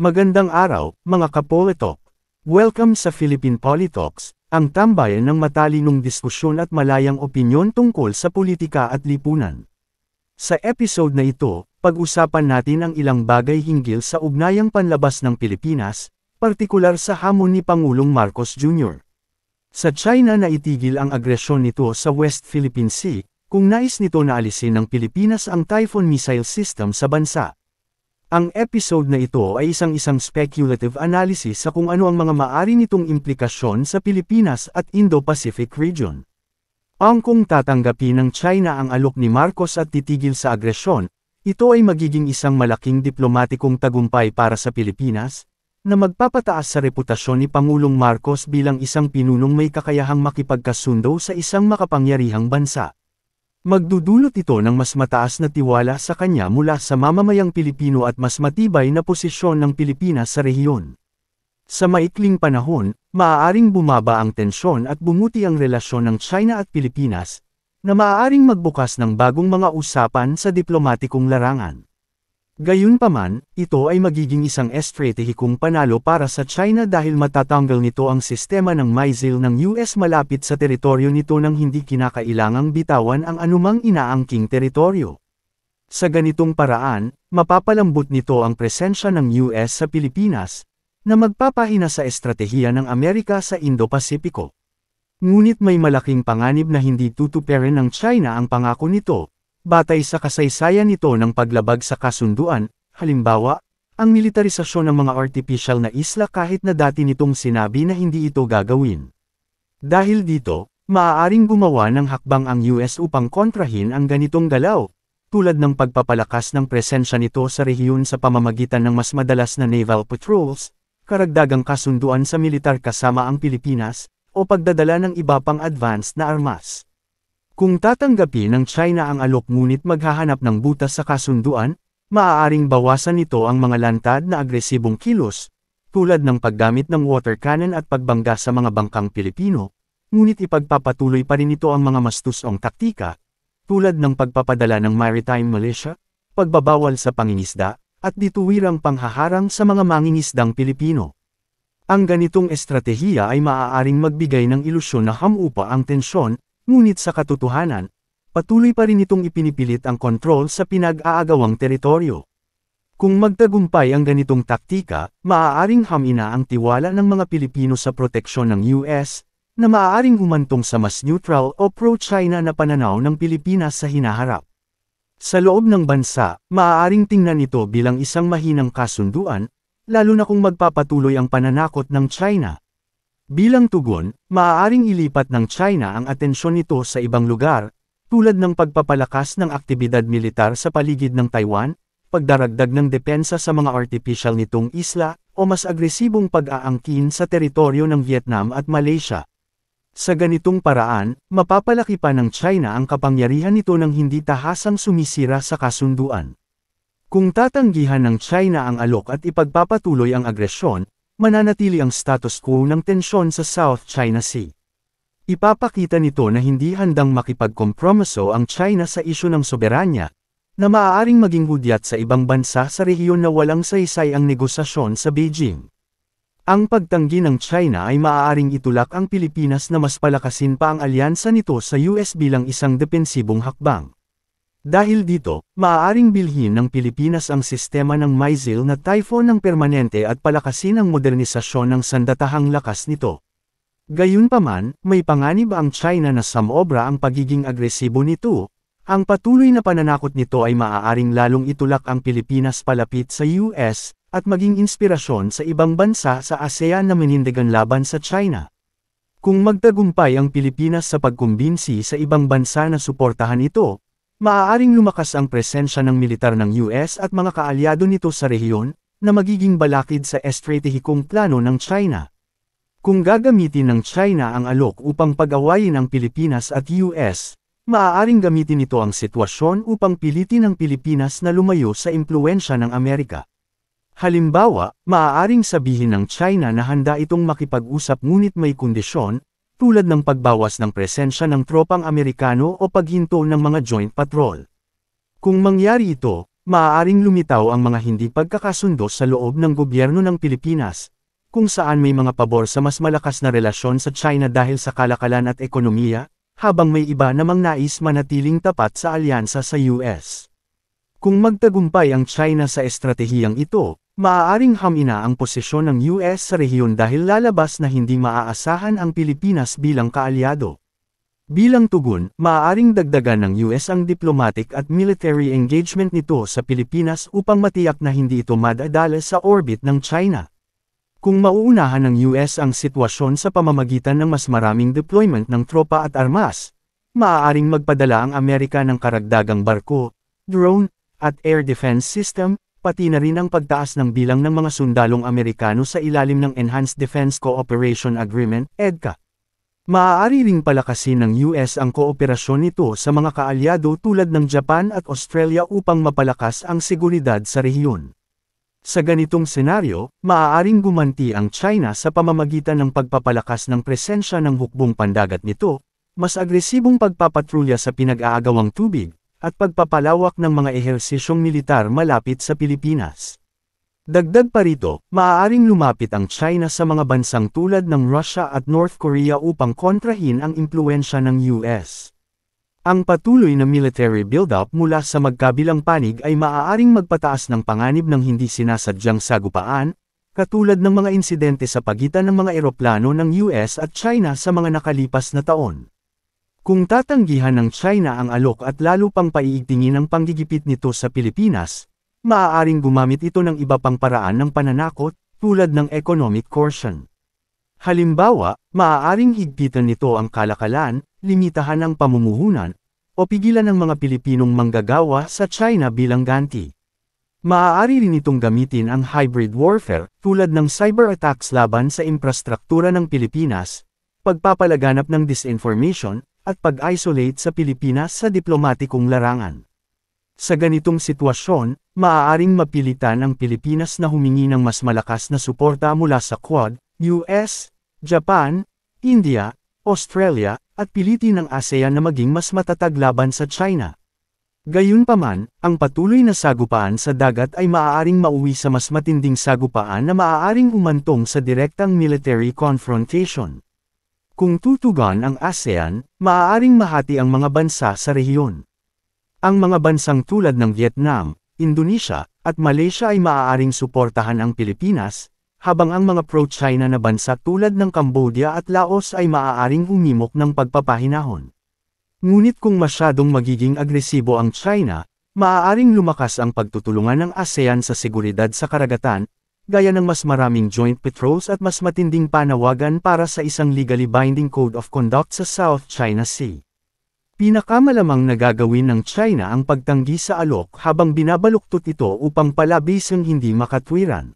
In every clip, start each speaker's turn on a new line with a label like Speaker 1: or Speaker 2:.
Speaker 1: Magandang araw, mga kapolitok. Welcome sa Philippine Politalks, ang tambayan ng matalinong diskusyon at malayang opinyon tungkol sa politika at lipunan. Sa episode na ito, pag-usapan natin ang ilang bagay hinggil sa ugnayang panlabas ng Pilipinas, partikular sa hamon ni Pangulong Marcos Jr. Sa China na itigil ang agresyon nito sa West Philippine Sea, kung nais nito na alisin ng Pilipinas ang Typhoon missile system sa bansa. Ang episode na ito ay isang speculative analysis sa kung ano ang mga maaari nitong implikasyon sa Pilipinas at Indo-Pacific region. Kung tatanggapin ng China ang alok ni Marcos at titigil sa agresyon, ito ay magiging isang malaking diplomatikong tagumpay para sa Pilipinas, na magpapataas sa reputasyon ni Pangulong Marcos bilang isang pinunong may kakayahang makipagkasundo sa isang makapangyarihang bansa. Magdudulot ito ng mas mataas na tiwala sa kanya mula sa mamamayang Pilipino at mas matibay na posisyon ng Pilipinas sa rehiyon. Sa maikling panahon, maaaring bumaba ang tensyon at bumuti ang relasyon ng China at Pilipinas, na maaaring magbukas ng bagong mga usapan sa diplomatikong larangan. Gayunpaman, ito ay magiging isang estratehikong panalo para sa China dahil matatanggal nito ang sistema ng missile ng US malapit sa teritoryo nito nang hindi kinakailangang bitawan ang anumang inaangking teritoryo. Sa ganitong paraan, mapapalambot nito ang presensya ng US sa Pilipinas, na magpapahina sa estratehiya ng Amerika sa Indo-Pasipiko. Ngunit may malaking panganib na hindi tutuparin ng China ang pangako nito, batay sa kasaysayan nito ng paglabag sa kasunduan, halimbawa, ang militarisasyon ng mga artificial na isla kahit na dati nitong sinabi na hindi ito gagawin. Dahil dito, maaaring gumawa ng hakbang ang US upang kontrahin ang ganitong galaw, tulad ng pagpapalakas ng presensya nito sa rehiyon sa pamamagitan ng mas madalas na naval patrols, karagdagang kasunduan sa militar kasama ang Pilipinas, o pagdadala ng iba pang advanced na armas. Kung tatanggapin ng China ang alok ngunit maghahanap ng butas sa kasunduan, maaaring bawasan nito ang mga lantad na agresibong kilos, tulad ng paggamit ng water cannon at pagbangga sa mga bangkang Pilipino, ngunit ipagpapatuloy pa rin ito ang mga mastusong taktika, tulad ng pagpapadala ng maritime militia, pagbabawal sa pangingisda, at dituwirang panghaharang sa mga mangingisdang Pilipino. Ang ganitong estratehiya ay maaaring magbigay ng ilusyon na hamupa ang tensyon, ngunit sa katotohanan, patuloy pa rin itong ipinipilit ang kontrol sa pinag-aagawang teritoryo. Kung magtagumpay ang ganitong taktika, maaaring hamina ang tiwala ng mga Pilipino sa proteksyon ng US, na maaaring humantong sa mas neutral o pro-China na pananaw ng Pilipinas sa hinaharap. Sa loob ng bansa, maaaring tingnan ito bilang isang mahinang kasunduan, lalo na kung magpapatuloy ang pananakot ng China. Bilang tugon, maaaring ilipat ng China ang atensyon nito sa ibang lugar, tulad ng pagpapalakas ng aktibidad militar sa paligid ng Taiwan, pagdaragdag ng depensa sa mga artificial nitong isla, o mas agresibong pag-aangkin sa teritoryo ng Vietnam at Malaysia. Sa ganitong paraan, mapapalaki pa ng China ang kapangyarihan nito nang hindi tahasang sumisira sa kasunduan. Kung tatanggihan ng China ang alok at ipagpapatuloy ang agresyon, mananatili ang status quo ng tensyon sa South China Sea. Ipapakita nito na hindi handang makipagkompromiso ang China sa isyu ng soberanya, na maaaring maging hudyat sa ibang bansa sa rehiyon na walang saysay ang negosasyon sa Beijing. Ang pagtanggi ng China ay maaaring itulak ang Pilipinas na mas palakasin pa ang alyansa nito sa US bilang isang depensibong hakbang. Dahil dito, maaaring bilhin ng Pilipinas ang sistema ng missile na Typhoon ng permanente at palakasin ang modernisasyon ng sandatahang lakas nito. Gayunpaman, may panganib ang China na samobra ang pagiging agresibo nito. Ang patuloy na pananakot nito ay maaaring lalong itulak ang Pilipinas palapit sa US, at maging inspirasyon sa ibang bansa sa ASEAN na manindigan laban sa China. Kung magtagumpay ang Pilipinas sa pagkumbinsi sa ibang bansa na suportahan ito, maaaring lumakas ang presensya ng militar ng US at mga kaalyado nito sa rehiyon, na magiging balakid sa estratehikong plano ng China. Kung gagamitin ng China ang alok upang pag-awayin ang Pilipinas at US, maaaring gamitin nito ang sitwasyon upang pilitin ang Pilipinas na lumayo sa impluwensya ng Amerika. Halimbawa, maaaring sabihin ng China na handa itong makipag-usap ngunit may kondisyon, tulad ng pagbawas ng presensya ng tropang Amerikano o paghinto ng mga joint patrol. Kung mangyari ito, maaaring lumitaw ang mga hindi pagkakasundo sa loob ng gobyerno ng Pilipinas, kung saan may mga pabor sa mas malakas na relasyon sa China dahil sa kalakalan at ekonomiya, habang may iba namang nais manatiling tapat sa alyansa sa US. Kung magtagumpay ang China sa estratehiyang ito, maaaring hamina ang posisyon ng US sa rehiyon dahil lalabas na hindi maaasahan ang Pilipinas bilang kaalyado. Bilang tugon, maaaring dagdagan ng US ang diplomatic at military engagement nito sa Pilipinas upang matiyak na hindi ito madadala sa orbit ng China. Kung mauunahan ng US ang sitwasyon sa pamamagitan ng mas maraming deployment ng tropa at armas, maaaring magpadala ang Amerika ng karagdagang barko, drone, at air defense system, pati na rin ang pagtaas ng bilang ng mga sundalong Amerikano sa ilalim ng Enhanced Defense Cooperation Agreement, EDCA. Maaari ring palakasin ng US ang kooperasyon nito sa mga kaalyado tulad ng Japan at Australia upang mapalakas ang seguridad sa rehiyon. Sa ganitong senaryo, maaaring gumanti ang China sa pamamagitan ng pagpapalakas ng presensya ng hukbong pandagat nito, mas agresibong pagpapatrolya sa pinag-aagawang tubig, at pagpapalawak ng mga ehersisyong militar malapit sa Pilipinas. Dagdag pa rito, maaaring lumapit ang China sa mga bansang tulad ng Russia at North Korea upang kontrahin ang impluwensya ng US. Ang patuloy na military build-up mula sa magkabilang panig ay maaaring magpataas ng panganib ng hindi sinasadyang sagupaan, katulad ng mga insidente sa pagitan ng mga eroplano ng US at China sa mga nakalipas na taon. Kung tatanggihan ng China ang alok at lalo pang paiigtingin ang panggigipit nito sa Pilipinas, maaaring gumamit ito ng iba pang paraan ng pananakot, tulad ng economic coercion. Halimbawa, maaaring higpitan nito ang kalakalan, limitahan ang pamumuhunan, o pigilan ng mga Pilipinong manggagawa sa China bilang ganti. Maaari rin itong gamitin ang hybrid warfare, tulad ng cyber attacks laban sa infrastruktura ng Pilipinas, pagpapalaganap ng disinformation, at pag-isolate sa Pilipinas sa diplomatikong larangan. Sa ganitong sitwasyon, maaaring mapilitan ang Pilipinas na humingi ng mas malakas na suporta mula sa Quad, US, Japan, India, Australia, at pilitin ng ASEAN na maging mas matatag laban sa China. Gayunpaman, ang patuloy na sagupaan sa dagat ay maaaring mauwi sa mas matinding sagupaan na maaaring umantong sa direktang military confrontation. Kung tutugan ang ASEAN, maaaring mahati ang mga bansa sa rehiyon. Ang mga bansang tulad ng Vietnam, Indonesia, at Malaysia ay maaaring suportahan ang Pilipinas, habang ang mga pro-China na bansa tulad ng Cambodia at Laos ay maaaring humimok ng pagpapahinahon. Ngunit kung masyadong magiging agresibo ang China, maaaring lumakas ang pagtutulungan ng ASEAN sa seguridad sa karagatan, gaya ng mas maraming joint patrols at mas matinding panawagan para sa isang legally binding code of conduct sa South China Sea. Pinakamalamang na gagawin ng China ang pagtanggi sa alok habang binabaluktot ito upang palabisang hindi makatwiran.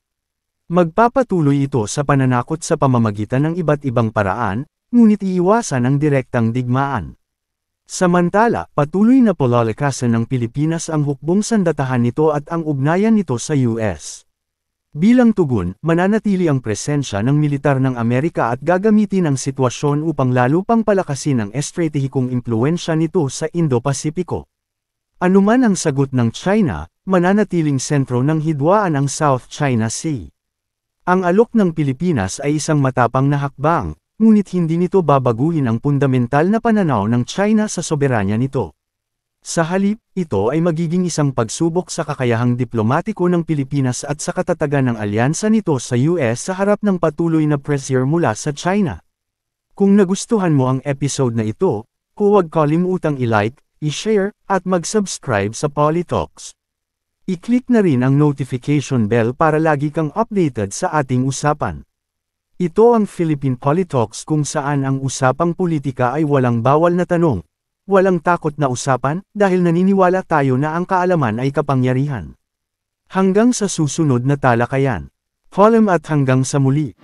Speaker 1: Magpapatuloy ito sa pananakot sa pamamagitan ng iba't ibang paraan, ngunit iiwasan ang direktang digmaan. Samantala, patuloy na palalakasan ng Pilipinas ang hukbong sandatahan nito at ang ugnayan nito sa US. Bilang tugon, mananatili ang presensya ng militar ng Amerika at gagamitin ang sitwasyon upang lalo pang palakasin ang estratehikong impluwensya nito sa Indo-Pasipiko. Anuman ang sagot ng China, mananatiling sentro ng hidwaan ang South China Sea. Ang alok ng Pilipinas ay isang matapang na hakbang, ngunit hindi nito babaguhin ang fundamental na pananaw ng China sa soberanya nito. Sa halip, ito ay magiging isang pagsubok sa kakayahang diplomatiko ng Pilipinas at sa katatagan ng alyansa nito sa US sa harap ng patuloy na pressure mula sa China. Kung nagustuhan mo ang episode na ito, huwag kalimutang i-like, i-share, at mag-subscribe sa Politalks. I-click na rin ang notification bell para lagi kang updated sa ating usapan. Ito ang Philippine Politalks kung saan ang usapang politika ay walang bawal na tanong. Walang takot na usapan, dahil naniniwala tayo na ang kaalaman ay kapangyarihan. Hanggang sa susunod na talakayan. Paalam at hanggang sa muli.